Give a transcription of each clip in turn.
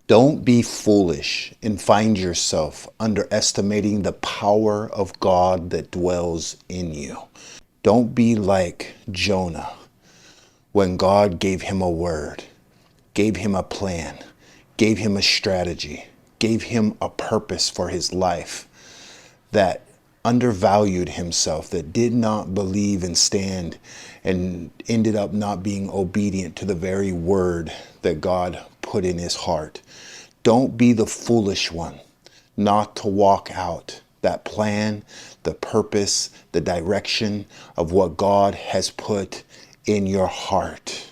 Don't be foolish and find yourself underestimating the power of God that dwells in you. Don't be like Jonah when God gave him a word, gave him a plan, gave him a strategy, gave him a purpose for his life, that undervalued himself, that did not believe and stand, and ended up not being obedient to the very word that God put in his heart. Don't be the foolish one not to walk out that plan, the purpose, the direction of what God has put in your heart.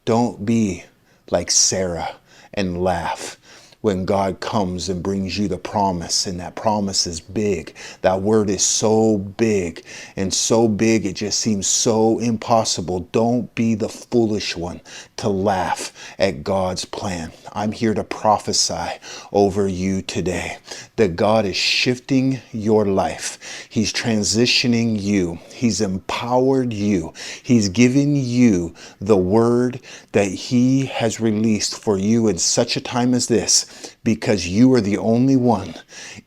Don't be like Sarah and laugh when God comes and brings you the promise, and that promise is big. That word is so big, and so big it just seems so impossible. Don't be the foolish one to laugh at God's plan. I'm here to prophesy over you today that God is shifting your life. He's transitioning you. He's empowered you. He's given you the word that He has released for you in such a time as this, because you are the only one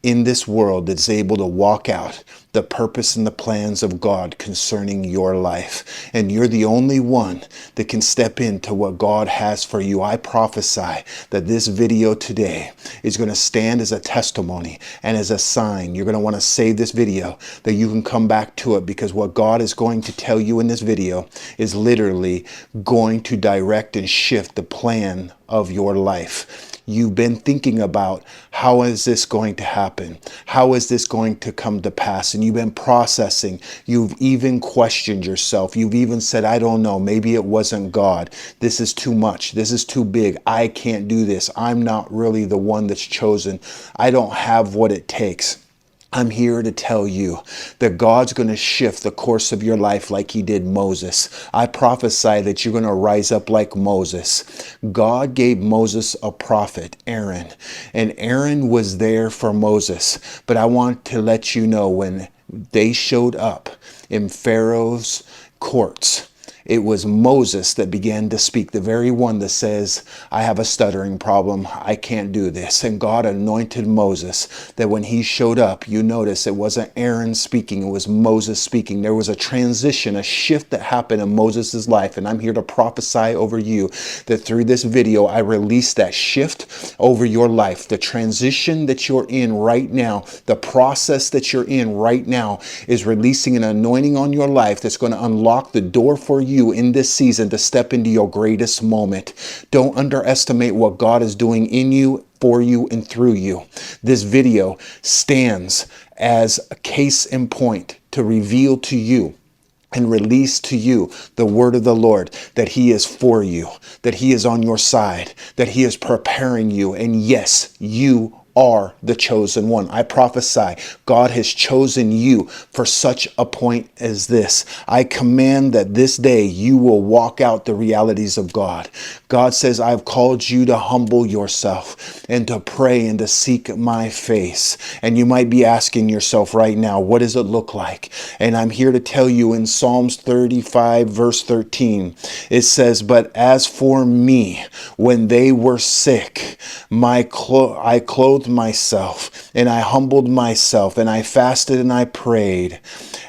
in this world that's able to walk out the purpose and the plans of God concerning your life. And you're the only one that can step into what God has for you. I prophesy that this video today is going to stand as a testimony and as a sign. You're going to want to save this video that you can come back to it, because what God is going to tell you in this video is literally going to direct and shift the plan of your life. You've been thinking about, how is this going to happen? How is this going to come to pass? And you've been processing. You've even questioned yourself. You've even said, I don't know, maybe it wasn't God. This is too much. This is too big. I can't do this. I'm not really the one that's chosen. I don't have what it takes. I'm here to tell you that God's going to shift the course of your life like He did Moses. I prophesy that you're going to rise up like Moses. God gave Moses a prophet, Aaron, and Aaron was there for Moses. But I want to let you know, when they showed up in Pharaoh's courts, it was Moses that began to speak, the very one that says, I have a stuttering problem. I can't do this. And God anointed Moses, that when he showed up, you notice it wasn't Aaron speaking, it was Moses speaking. There was a transition, a shift that happened in Moses' life. And I'm here to prophesy over you that through this video, I release that shift over your life. The transition that you're in right now, the process that you're in right now, is releasing an anointing on your life that's going to unlock the door for you in this season to step into your greatest moment. Don't underestimate what God is doing in you, for you, and through you. This video stands as a case in point to reveal to you and release to you the word of the Lord, that He is for you, that He is on your side, that He is preparing you. And yes, you are the chosen one. I prophesy God has chosen you for such a point as this. I command that this day you will walk out the realities of God. God says, I've called you to humble yourself and to pray and to seek my face. And you might be asking yourself right now, what does it look like? And I'm here to tell you, in Psalms 35 verse 13, it says, but as for me, when they were sick, I clothed myself and I humbled myself, and I fasted and I prayed.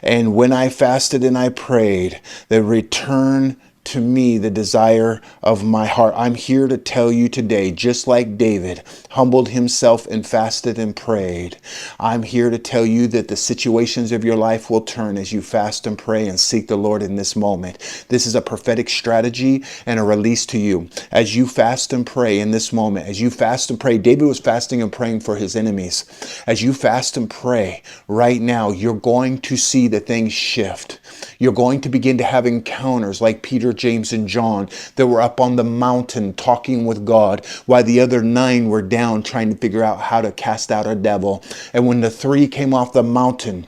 And when I fasted and I prayed, the return to me the desire of my heart. I'm here to tell you today, just like David humbled himself and fasted and prayed, I'm here to tell you that the situations of your life will turn as you fast and pray and seek the Lord in this moment. This is a prophetic strategy and a release to you. As you fast and pray in this moment, as you fast and pray, David was fasting and praying for his enemies. As you fast and pray right now, you're going to see the things shift. You're going to begin to have encounters like Peter, James, and John that were up on the mountain talking with God, while the other 9 were down trying to figure out how to cast out a devil. And when the 3 came off the mountain,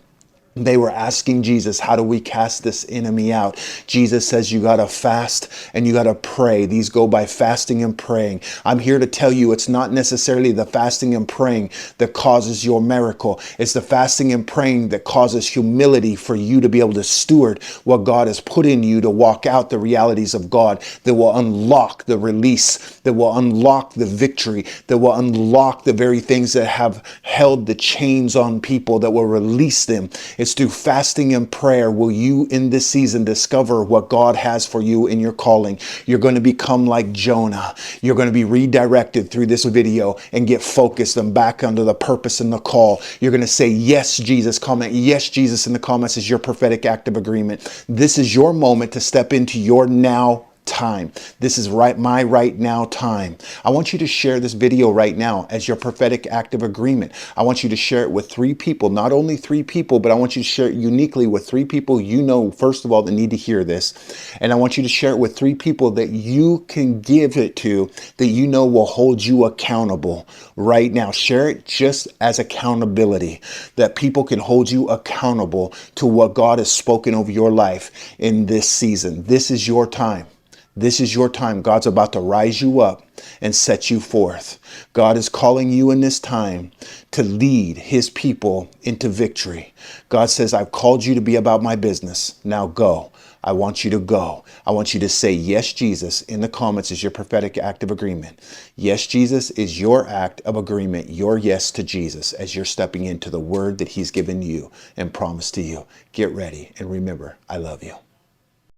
They were asking Jesus, how do we cast this enemy out? Jesus says you got to fast and you got to pray. These go by fasting and praying. I'm here to tell you it's not necessarily the fasting and praying that causes your miracle. It's the fasting and praying that causes humility for you to be able to steward what God has put in you to walk out the realities of God that will unlock the release, that will unlock the victory, that will unlock the very things that have held the chains on people, that will release them. It's through fasting and prayer will you in this season discover what God has for you in your calling. You're going to become like Jonah. You're going to be redirected through this video and get focused and back under the purpose and the call. You're going to say, yes, Jesus. Comment yes, Jesus in the comments is your prophetic act of agreement. This is your moment to step into your now time. This is my right now time. I want you to share this video right now as your prophetic act of agreement. I want you to share it with 3 people, not only 3 people, but I want you to share it uniquely with 3 people you know, first of all, that need to hear this. And I want you to share it with 3 people that you can give it to, that you know will hold you accountable right now. Share it just as accountability, that people can hold you accountable to what God has spoken over your life in this season. This is your time. This is your time. God's about to rise you up and set you forth. God is calling you in this time to lead his people into victory. God says, I've called you to be about my business. Now go. I want you to go. I want you to say, yes, Jesus, in the comments is your prophetic act of agreement. Yes, Jesus is your act of agreement, your yes to Jesus as you're stepping into the word that he's given you and promised to you. Get ready. And remember, I love you.